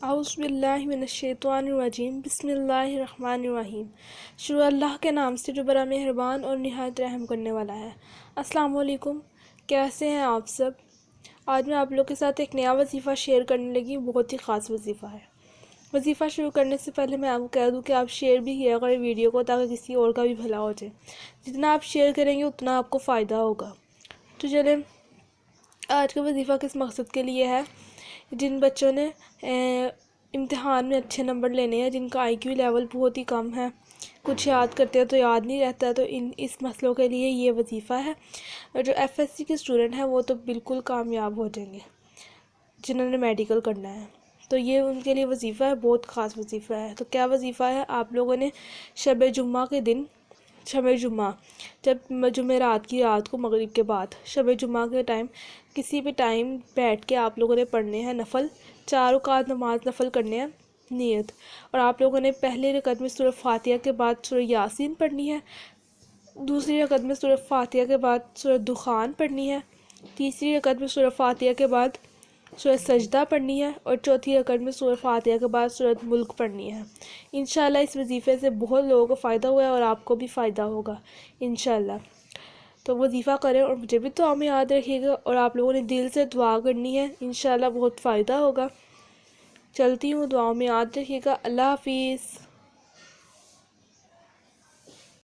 اعوذ باللہ من الشیطان الرجیم، بسم اللہ الرحمن الرحیم۔ شروع اللہ کے نام سے جو بڑا مہربان اور نہایت رحم کرنے والا ہے۔ السلام علیکم، کیسے ہیں آپ سب؟ آج میں آپ لوگ کے ساتھ ایک نیا وظیفہ شیئر کرنے لگی، بہت ہی خاص وظیفہ ہے۔ وظیفہ شروع کرنے سے پہلے میں آپ کو کہہ دوں کہ آپ شیئر بھی کیا کریں ویڈیو کو، تاکہ کسی اور کا بھی بھلا ہو جائے۔ جتنا آپ شیئر کریں گے اتنا آپ کو فائدہ ہوگا۔ تو چلیں، آج کا وظیفہ کس مقصد کے لیے ہے؟ جن بچوں نے امتحان میں اچھے نمبر لینے ہیں، جن کا آئی کیو لیول بہت ہی کم ہے، کچھ یاد کرتے ہیں تو یاد نہیں رہتا، تو اس مسئلوں کے لیے یہ وظیفہ ہے۔ اور جو ایف ایس سی کے اسٹوڈنٹ ہیں وہ تو بالکل کامیاب ہو جائیں گے، جنہوں نے میڈیکل کرنا ہے۔ تو یہ ان کے لیے وظیفہ ہے، بہت خاص وظیفہ ہے۔ تو کیا وظیفہ ہے؟ آپ لوگوں نے شب جمعہ کے دن، شب جمعہ جب جمعرات کی رات کو مغرب کے بعد، شب جمعہ کے ٹائم کسی بھی ٹائم بیٹھ کے آپ لوگوں نے پڑھنے ہیں نفل، 4 رکعت نماز نفل کرنے ہیں نیت۔ اور آپ لوگوں نے پہلی رکعت میں سورہ فاتحہ کے بعد سورہ یاسین پڑھنی ہے، دوسری رکعت میں سورہ فاتحہ کے بعد سورہ دخان پڑھنی ہے، تیسری رکعت میں سورہ فاتحہ کے بعد سورہ سجدہ پڑھنی ہے، اور چوتھی رکعت میں سورہ فاتحہ کے بعد سورہ ملک پڑھنی ہے۔ انشاءاللہ اس وظیفے سے بہت لوگوں کو فائدہ ہوا ہے، اور آپ کو بھی فائدہ ہوگا انشاءاللہ۔ تو وظیفہ کریں اور مجھے بھی دعا میں یاد رکھیے گا، اور آپ لوگوں نے دل سے دعا کرنی ہے، انشاءاللہ بہت فائدہ ہوگا۔ چلتی ہوں، دعاؤں میں یاد رکھیے گا۔ اللہ حافظ۔